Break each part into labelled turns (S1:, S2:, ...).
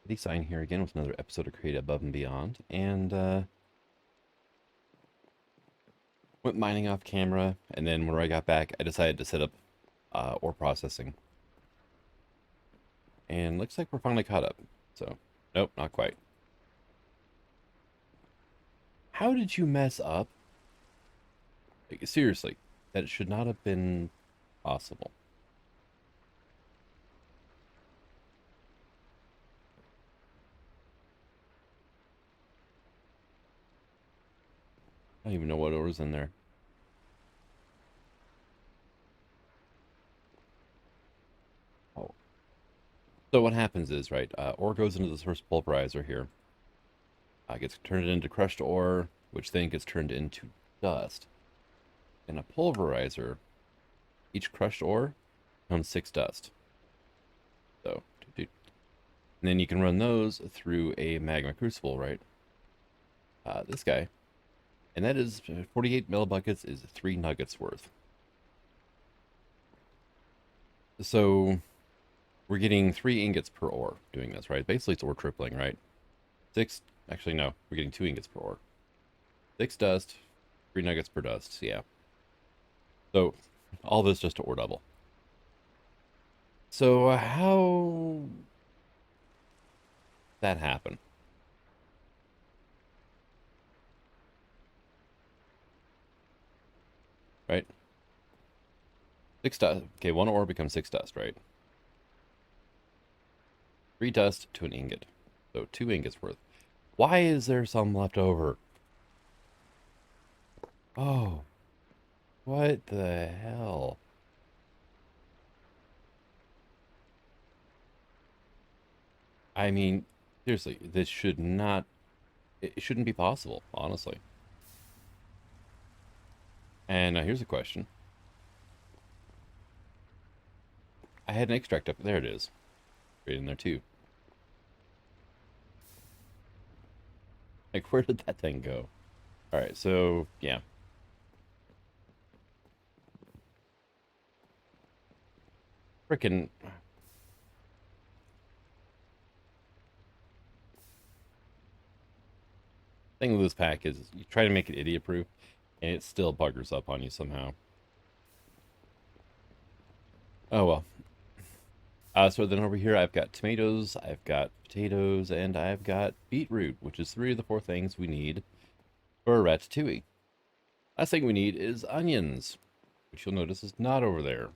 S1: Eddie Sign here again with another episode of Create Above and Beyond, and went mining off camera, and then when I got back, I decided to set up ore processing, and looks like we're finally caught up. So, nope, not quite. How did you mess up? Like, seriously, that should not have been possible. I don't even know what ore was in there. Oh, so what happens is, right, ore goes into this first pulverizer here. Gets turned into crushed ore, which then gets turned into dust. In a pulverizer, each crushed ore becomes 6 dust. So, and then you can run those through a magma crucible, right? This guy. And that is 48 millibuckets is 3 nuggets worth. So, we're getting 3 ingots per ore doing this, right? Basically, it's ore tripling, right? 6, actually, no, we're getting 2 ingots per ore. 6 dust, 3 nuggets per dust, yeah. So, all this just to ore double. So, how that happen? Right? 6 dust. Okay, 1 ore becomes 6 dust, right? 3 dust to an ingot. So 2 ingots worth. Why is there some left over? Oh, what the hell? I mean, seriously, this should not, it shouldn't be possible, honestly. And here's a question. I had an extract up, there it is. Right in there too. Like, where did that thing go? All right, so, yeah. Frickin' thing with this pack is you try to make it idiot proof, and it still buggers up on you somehow. Oh well. So then over here I've got tomatoes, I've got potatoes, and I've got beetroot, which is 3 of the 4 things we need for a ratatouille. Last thing we need is onions, which you'll notice is not over there.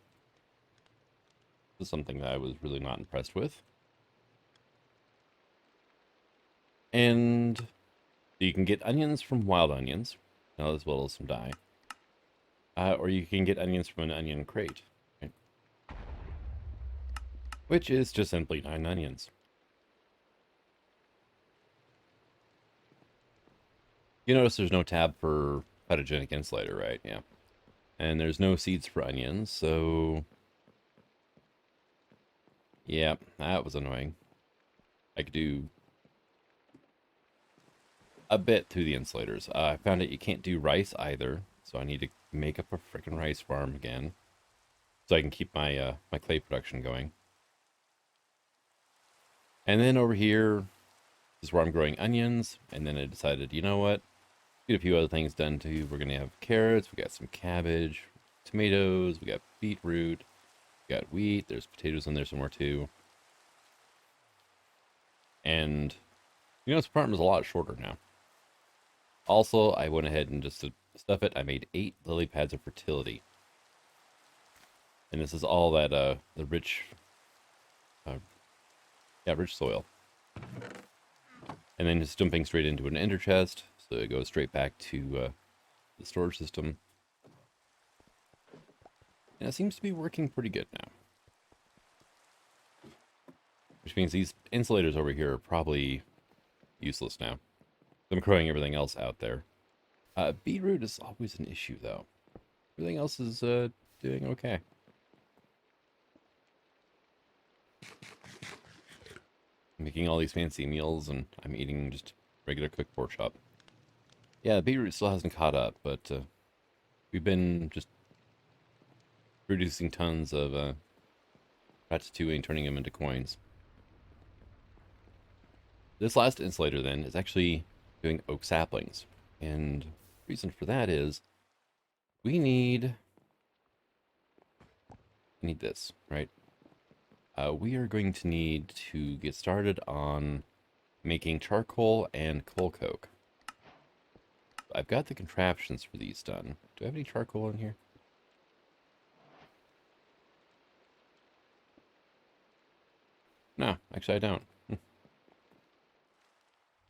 S1: This is something that I was really not impressed with. And you can get onions from wild onions, as well as some dye. Or you can get onions from an onion crate, right? Which is just simply 9 onions. You notice there's no tab for photogenic insulator, right? Yeah. And there's no seeds for onions, so yeah, that was annoying. I could do a bit through the insulators. I found out you can't do rice either, so I need to make up a freaking rice farm again, so I can keep my my clay production going. And then over here is where I'm growing onions, and then I decided, you know what? Get a few other things done too. We're gonna have carrots, we got some cabbage, tomatoes, we got beetroot, we got wheat, there's potatoes in there somewhere too. And you know, this farm is a lot shorter now. Also, I went ahead and just to stuff it, I made 8 lily pads of fertility. And this is all that the rich uh, yeah, rich soil. And then just dumping straight into an ender chest, so it goes straight back to the storage system. And it seems to be working pretty good now. Which means these insulators over here are probably useless now. I'm growing everything else out there. Beetroot is always an issue, though. Everything else is doing okay. I'm making all these fancy meals, and I'm eating just regular cooked pork chop. Yeah, the beetroot still hasn't caught up, but we've been just producing tons of ratatouille and turning them into coins. This last insulator then is actually doing oak saplings. And the reason for that is we need this, right? We are going to need to get started on making charcoal and coal coke. I've got the contraptions for these done. Do I have any charcoal in here? No, actually I don't.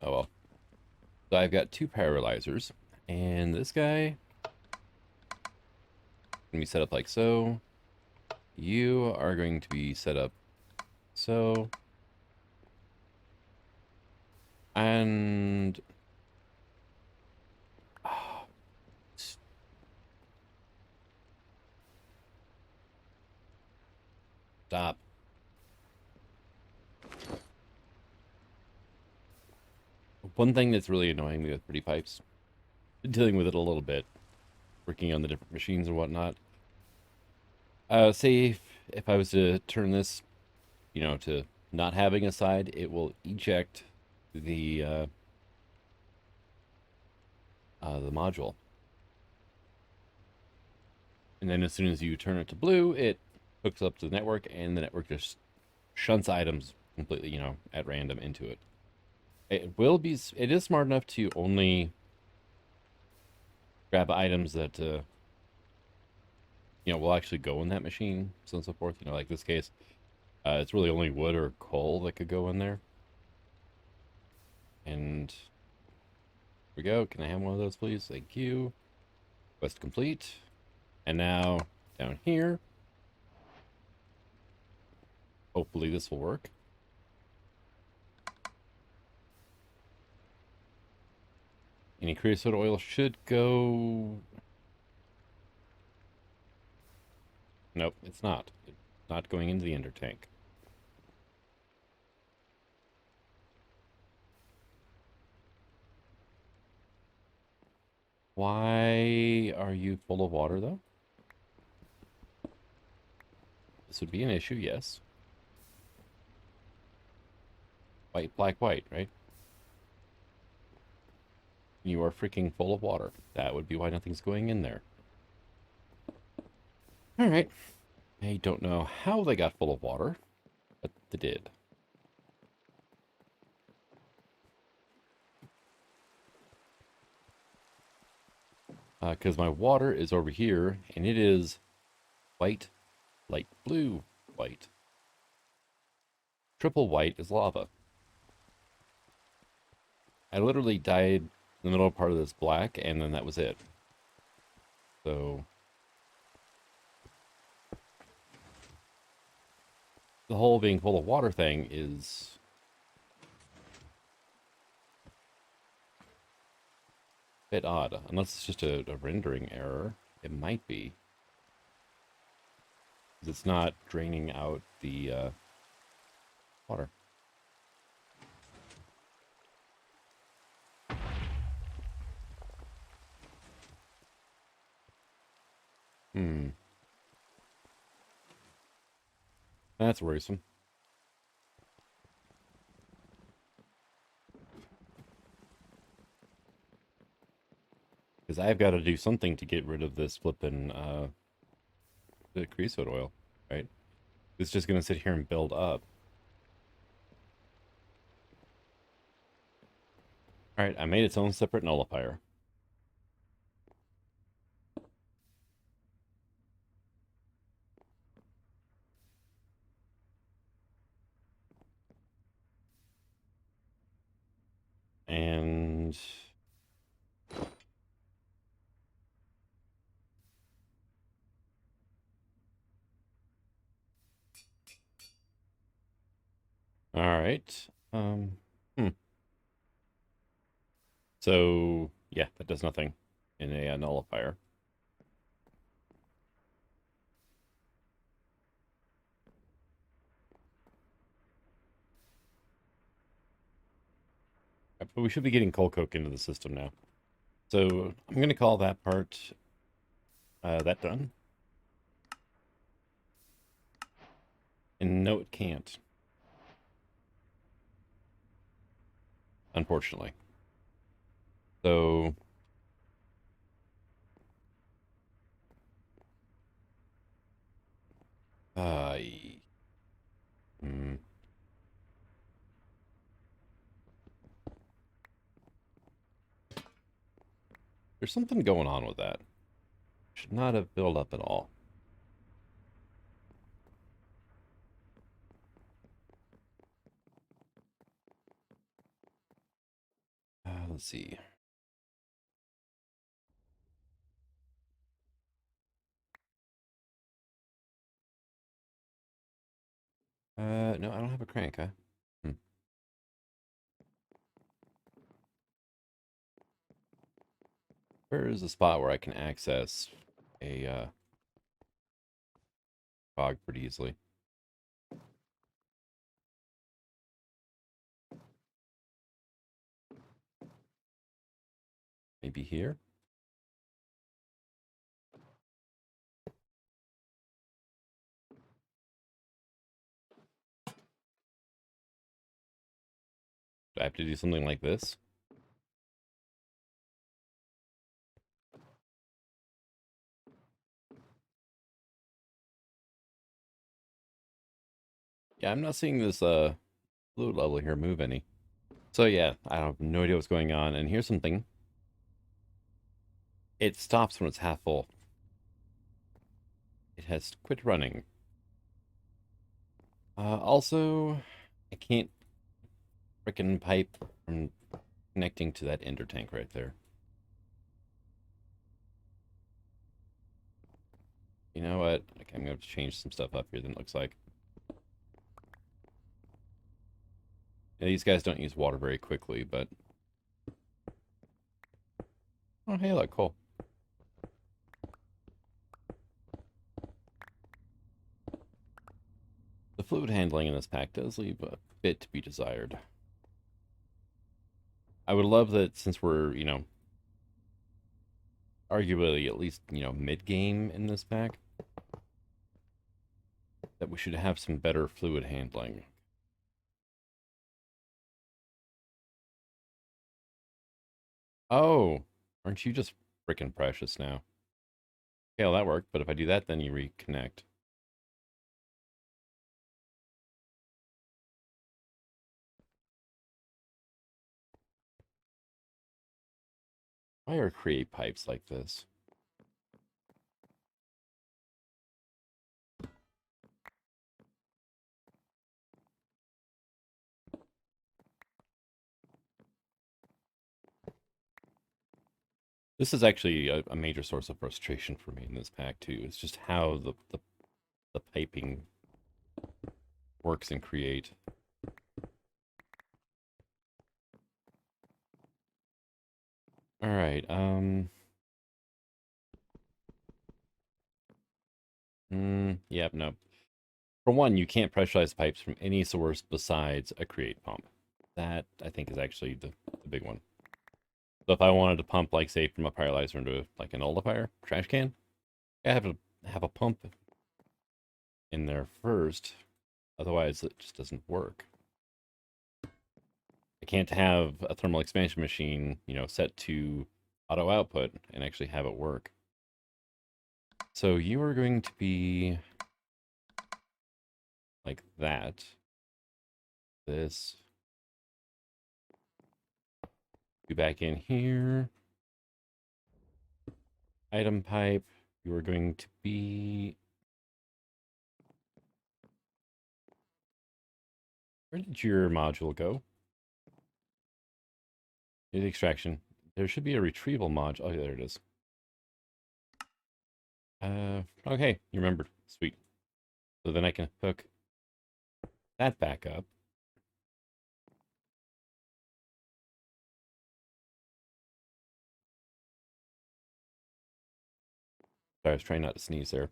S1: Oh well. So I've got two paralyzers, and this guy can be set up like so. You are going to be set up so. And oh, stop. One thing that's really annoying me with pretty pipes, dealing with it a little bit, working on the different machines and whatnot. Say if I was to turn this, to not having a side, it will eject the module, and then as soon as you turn it to blue, it hooks up to the network, and the network just shunts items completely, at random into it. It is smart enough to only grab items that will actually go in that machine, so on and so forth. Like this case, it's really only wood or coal that could go in there. And here we go. Can I have one of those, please? Thank you. Quest complete. And now down here, hopefully this will work. Any creosote oil should go. Nope, it's not. It's not going into the ender tank. Why are you full of water, though? This would be an issue, yes. White, black, white, right? You are freaking full of water. That would be why nothing's going in there. All right. I don't know how they got full of water, but they did. Because my water is over here, and it is white, light blue, white. Triple white is lava. I literally dyed the middle part of this black, and then that was it. So the whole being full of water thing is a bit odd. Unless it's just a rendering error. It might be. Because it's not draining out the water. Hmm. That's worrisome. Because I've got to do something to get rid of this flippin' the creosote oil, right? It's just going to sit here and build up. Alright, I made its own separate nullifier. And all right. Hmm. So yeah, that does nothing in a nullifier. But we should be getting coal coke into the system now. So I'm gonna call that part that done. And no, it can't. unfortunately. So, uh, hmm, there's something going on with that. Should not have built up at all. Let's see. No, I don't have a crank, huh? Hmm. Where is the spot where I can access a fog pretty easily? Maybe here? Do I have to do something like this? Yeah, I'm not seeing this fluid level here move any. So yeah, I have no idea what's going on. And here's something. It stops when it's half full. It has quit running. Also, I can't frickin' pipe from connecting to that ender tank right there. You know what? Okay, I'm gonna have to change some stuff up here. Then it looks like yeah, these guys don't use water very quickly, but oh hey, look, cool. The fluid handling in this pack does leave a bit to be desired. I would love that since we're arguably at least mid game in this pack, that we should have some better fluid handling. Oh, aren't you just freaking precious now? Okay, well, that worked, but if I do that, then you reconnect. Why are create pipes like this? This is actually a major source of frustration for me in this pack, too. It's just how the piping works in create. All right, yep, no. For one, you can't pressurize pipes from any source besides a create pump. That, I think, is actually the big one. So if I wanted to pump, like, say, from a pyrolyzer into, like, an nullifier trash can, I have to have a pump in there first. Otherwise, it just doesn't work. I can't have a thermal expansion machine, set to auto output and actually have it work. So you are going to be like that. This. Be back in here. Item pipe. You are going to be... Where did your module go? The extraction. There should be a retrieval module. Oh, yeah, there it is. Okay, you remembered. Sweet. So then I can hook that back up. Sorry, I was trying not to sneeze there.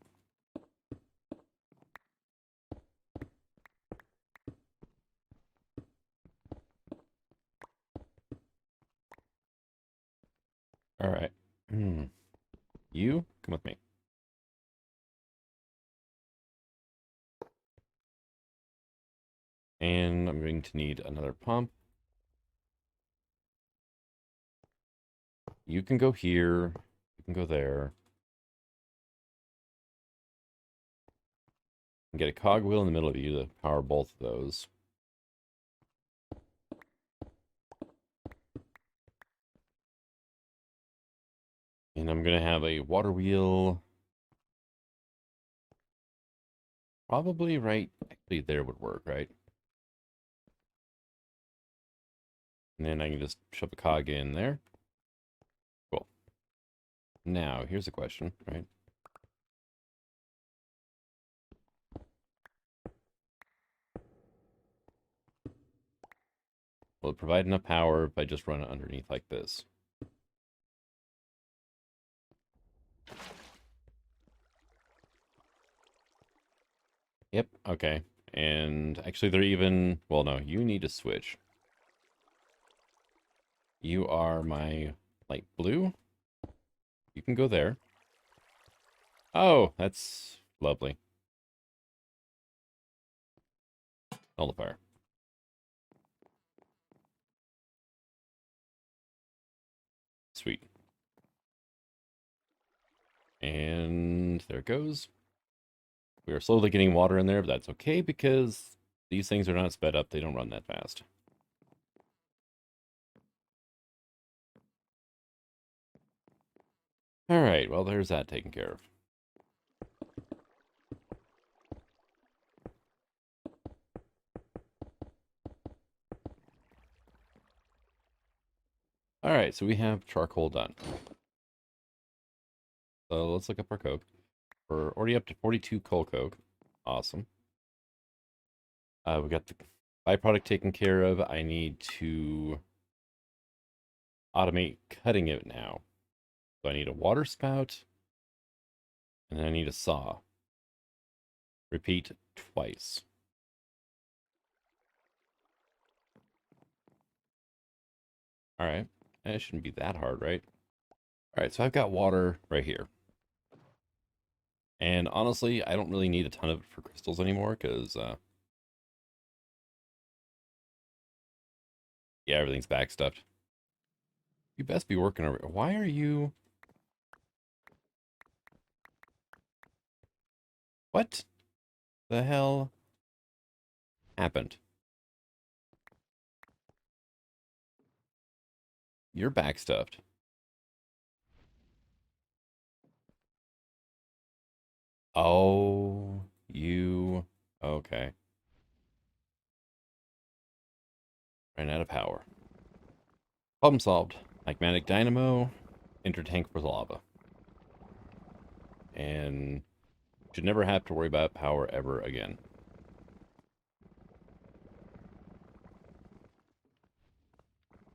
S1: All right. You, come with me. And I'm going to need another pump. You can go here. You can go there. And get a cogwheel in the middle of you to power both of those. And I'm going to have a water wheel. Probably right, actually there would work, right? And then I can just shove a cog in there. Cool. Now, here's a question, right? Will it provide enough power if I just run it underneath like this? Yep, okay. And actually they're even, well, no, you need to switch. You are my light blue. You can go there. Oh, that's lovely. Nullifier. Sweet. And there it goes. We are slowly getting water in there, but that's okay because these things are not sped up. They don't run that fast. All right, well, there's that taken care of. All right, so we have charcoal done. So let's look up our coke. We're already up to 42 coal coke. Awesome. We got the byproduct taken care of. I need to automate cutting it now. So I need a water spout, and then I need a saw. Repeat twice. All right. It shouldn't be that hard, right? All right, so I've got water right here. And honestly, I don't really need a ton of it for crystals anymore because, yeah, everything's backstuffed. You best be working over. Why are you? What the hell happened? You're backstuffed. Oh, you. Okay. Ran out of power. Problem solved. Magmatic dynamo, intertank for lava. And should never have to worry about power ever again.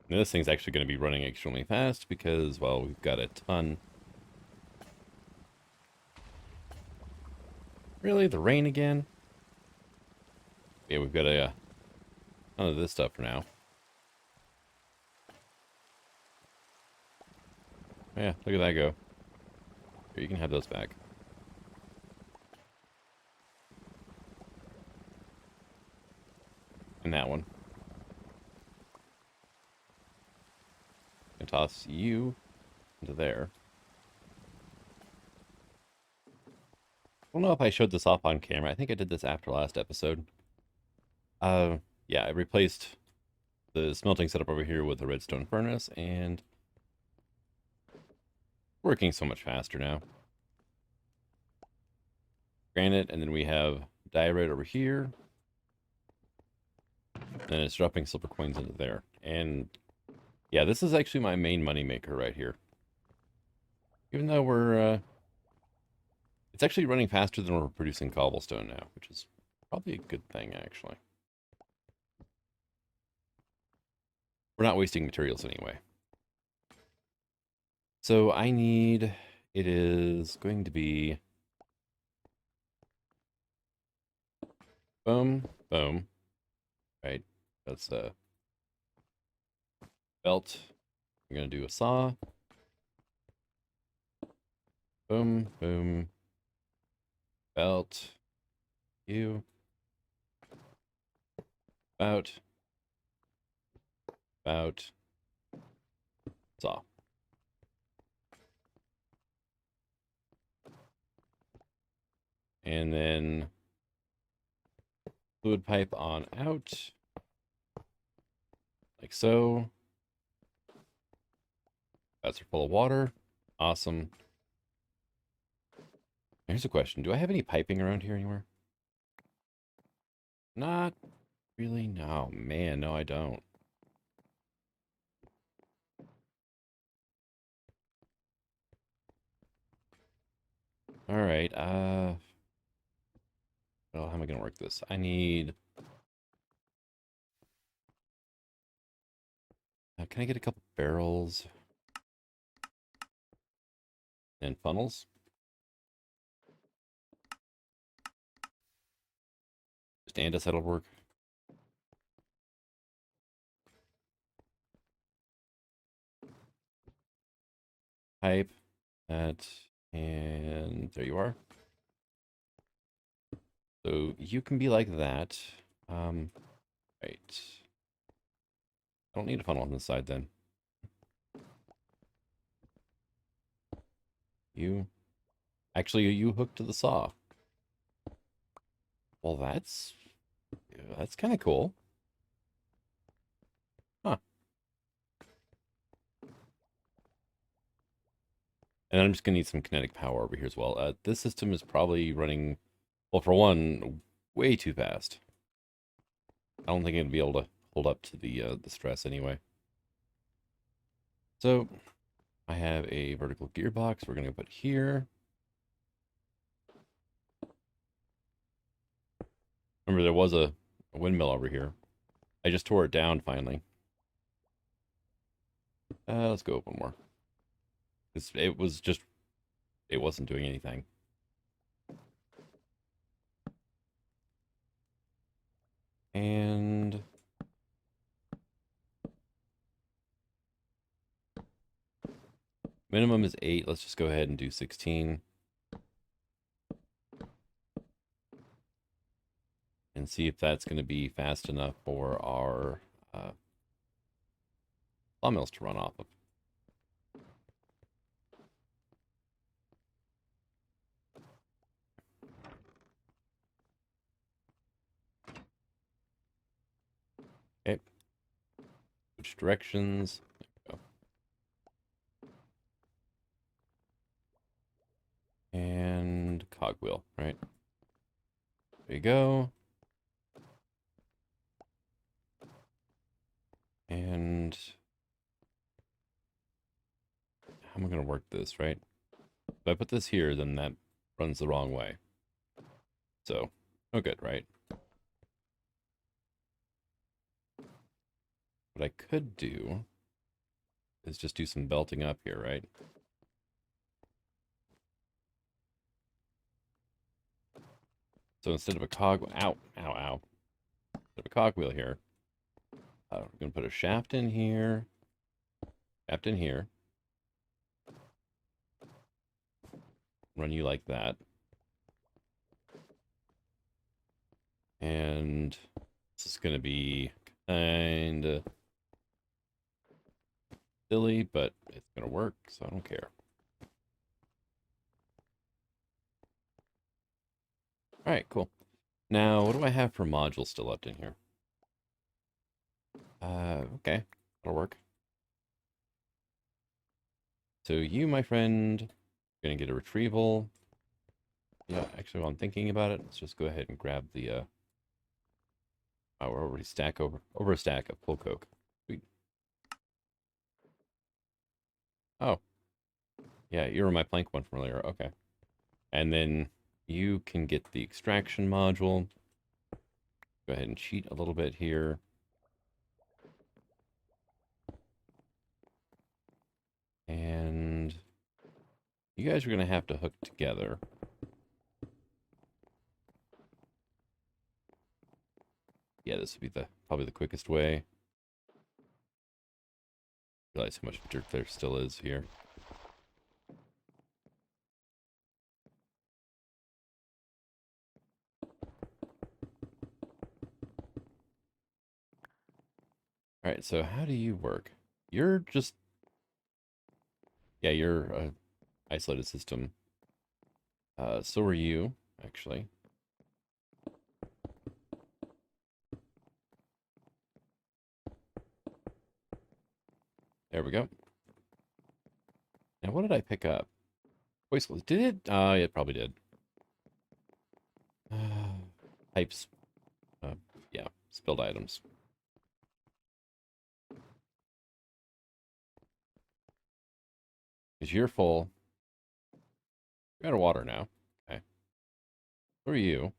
S1: And this thing's actually going to be running extremely fast because, well, we've got a ton. Really? The rain again? Yeah, we've got a ton of this stuff for now. Yeah, look at that go. Here, you can have those back. And that one. And toss you into there. I don't know if I showed this off on camera. I think I did this after last episode. Yeah, I replaced the smelting setup over here with a redstone furnace, and working so much faster now. Granite, and then we have diorite over here. And it's dropping silver coins into there. And yeah, this is actually my main money maker right here. Even though we're, it's actually running faster than we're producing cobblestone now, which is probably a good thing, actually. We're not wasting materials anyway. So I need, it is going to be, boom, boom, right? That's a belt. I'm going to do a saw. Boom, boom, belt, you, out, saw. And then fluid pipe on out, like so. Vats are full of water. Awesome. Here's a question. Do I have any piping around here anywhere? Not really. No, man. No, I don't. All right. Well, how am I going to work this? I need... can I get a couple barrels and funnels? Just and us, that'll work. Pipe. That. And there you are. So you can be like that. Right. I don't need a funnel on this side then. You... Actually, you hooked to the saw. Well, that's kind of cool. Huh. And I'm just gonna need some kinetic power over here as well. This system is probably running, well, for one, way too fast. I don't think it'd be able to hold up to the stress anyway. So I have a vertical gearbox we're gonna put here. Remember, there was a windmill over here. I just tore it down finally. Let's go one more. It wasn't doing anything. And minimum is 8. Let's just go ahead and do 16. And see if that's going to be fast enough for our sawmills to run off of. Okay. Switch directions. There we go. And cogwheel, right? There you go. And how am I going to work this, right? If I put this here, then that runs the wrong way. So, no good, right? What I could do is just do some belting up here, right? So instead of a ow, ow, ow. Instead of a cogwheel here, we're going to put a shaft in here, run you like that. And this is going to be kind of silly, but it's going to work, so I don't care. All right, cool. Now, what do I have for modules still left in here? Okay, that'll work. So you, my friend, are going to get a retrieval. Yeah, actually, while I'm thinking about it, let's just go ahead and grab the, oh, we're already over a stack of pull coke. Sweet. Oh, yeah, you were my plank one from earlier. Okay. And then you can get the extraction module. Go ahead and cheat a little bit here. And you guys are going to have to hook together. Yeah, this would be probably the quickest way. Realize how much dirt there still is here. All right, so how do you work? You're just... Yeah, you're a isolated system. So are you. actually. There we go. Now, what did I pick up? Voice close. Did it? It probably did. Pipes. Uh, yeah, spilled items. Because you're full. You're out of water now. Okay. Who are you?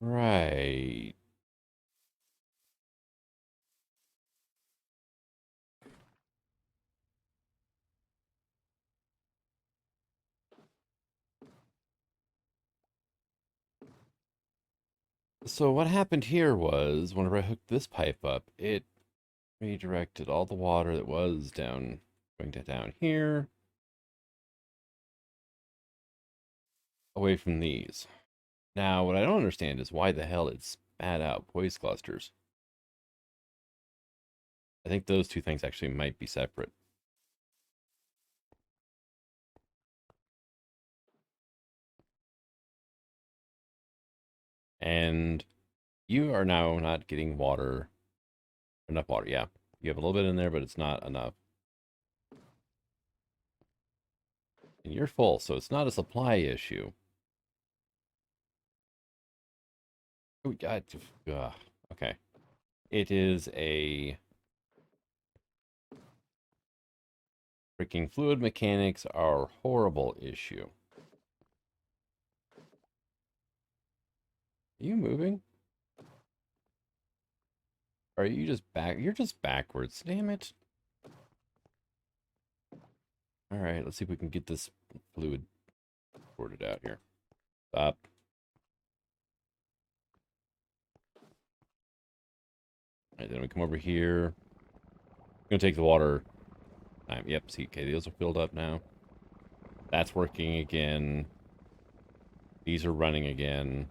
S1: Right. So what happened here was, whenever I hooked this pipe up, it redirected all the water that was going to down here, away from these. Now, what I don't understand is why the hell it spat out poise clusters. I think those two things actually might be separate. And you are now not getting water, enough water. Yeah, you have a little bit in there, but it's not enough. And you're full, so it's not a supply issue. Oh, God. Ugh. Okay. It is a freaking fluid mechanics are horrible issue. Are you moving? Or are you just back? You're just backwards. Damn it. All right, let's see if we can get this fluid sorted out here. Stop. All right, then we come over here. Gonna take the water. Yep, see, okay, those are filled up now. That's working again. These are running again.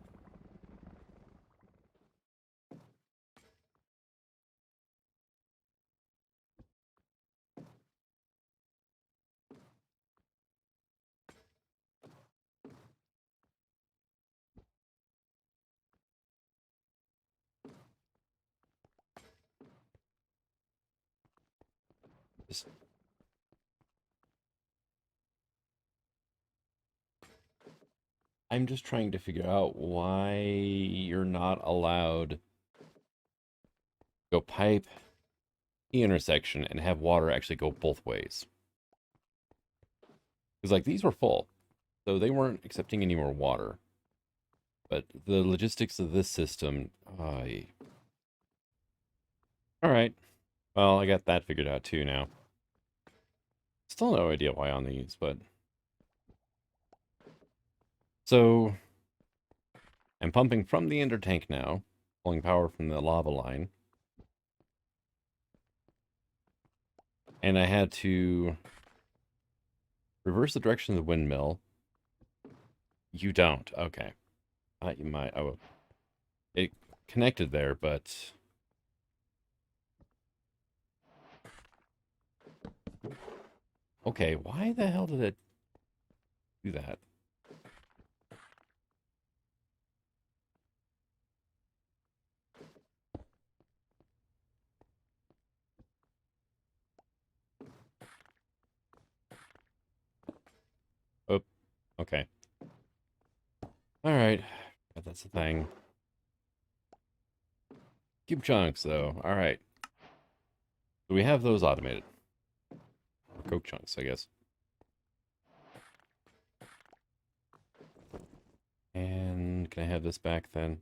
S1: Just, I'm just trying to figure out why you're not allowed to go pipe the intersection and have water actually go both ways. Because, like, these were full, so they weren't accepting any more water. But the logistics of this system, all right. Well, I got that figured out too now. Still no idea why on these, but so I'm pumping from the ender tank now, pulling power from the lava line. And I had to reverse the direction of the windmill. You don't. Okay. You might. Oh, it connected there, but okay. Why the hell did it do that? Oh, okay. All right. But that's the thing. Cube chunks, though. All right. So we have those automated. Or coke chunks, I guess. And can I have this back then?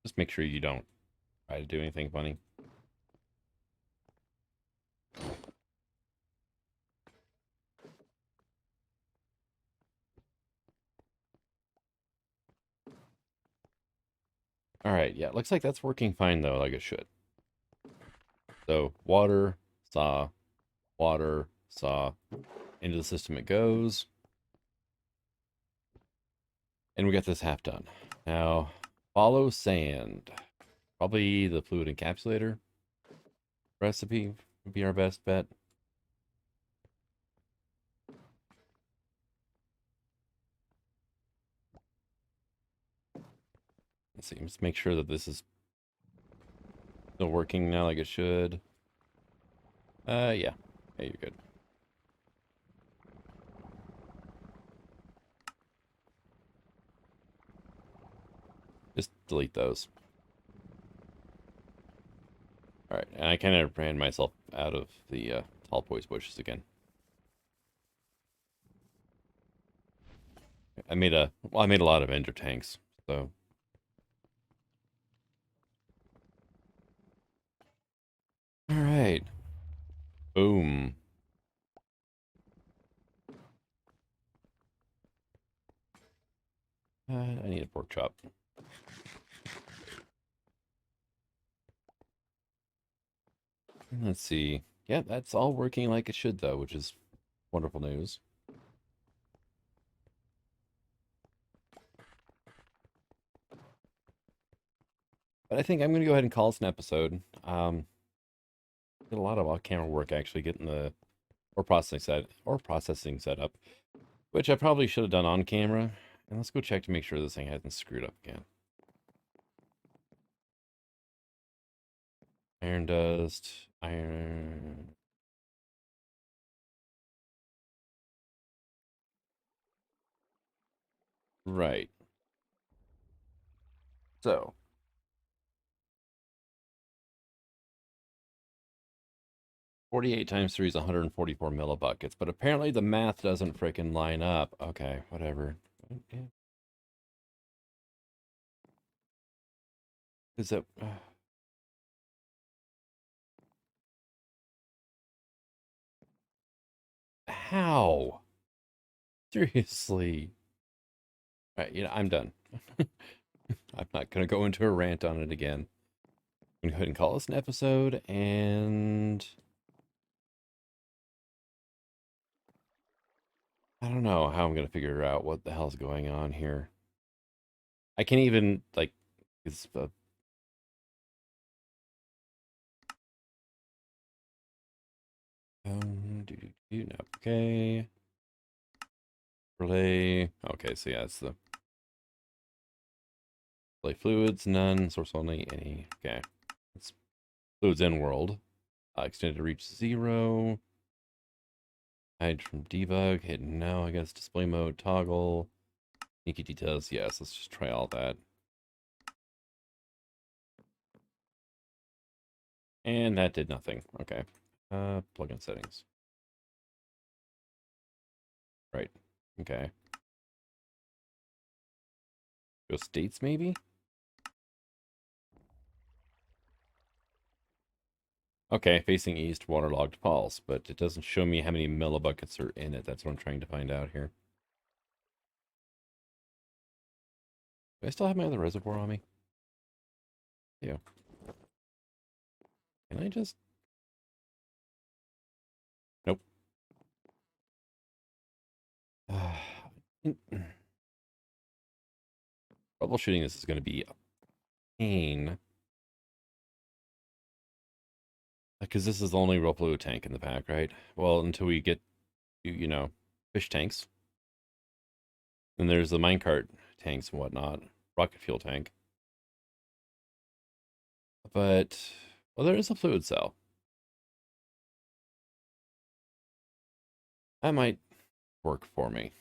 S1: Just make sure you don't try to do anything funny. All right, yeah, looks like that's working fine though, like it should. So water, saw, into the system it goes. And we got this half done. Now, follow sand. Probably the fluid encapsulator recipe would be our best bet. Let's see. Let's make sure that this is still working now like it should. Yeah. Yeah, you're good. Just delete those. All right, and I kind of ran myself out of the tall boys bushes again. I made a lot of ender tanks, so all right. Boom. I need a pork chop. Let's see. Yeah, that's all working like it should, though, which is wonderful news. But I think I'm going to go ahead and call this an episode. Did a lot of off-camera work actually getting the processing set up, which I probably should have done on camera. And let's go check to make sure this thing hasn't screwed up again. Iron dust, iron. Right. So 48 times 3 is 144 millibuckets, but apparently the math doesn't freaking line up. Okay, whatever. Okay. Is it? How? Seriously? All right, I'm done. I'm not gonna go into a rant on it again. I'm gonna go ahead and call this an episode, and I don't know how I'm gonna figure out what the hell's going on here. I can't even like. It's no, okay. Relay. Okay, so yeah, it's the relay fluids, none, source only, any. Okay. It's fluids in world. Extended reach 0. Hide from debug. Hit no, I guess. Display mode, toggle. Sneaky details. Yes, let's just try all that. And that did nothing. Okay. Plugin settings. Right. Okay. Go states, maybe? Okay, facing east, waterlogged falls, but it doesn't show me how many millibuckets are in it. That's what I'm trying to find out here. Do I still have my other reservoir on me? Yeah. Can I just... Nope. Troubleshooting this is going to be a pain. Because this is the only real fluid tank in the pack, right? Well, until we get, fish tanks. And there's the minecart tanks and whatnot. Rocket fuel tank. But, well, there is a fluid cell. That might work for me.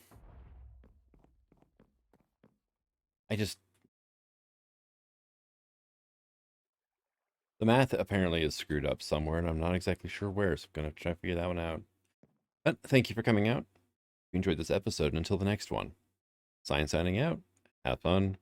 S1: The math apparently is screwed up somewhere, and I'm not exactly sure where, so I'm going to try to figure that one out. But thank you for coming out. If you enjoyed this episode, and until the next one, Science signing out. Have fun.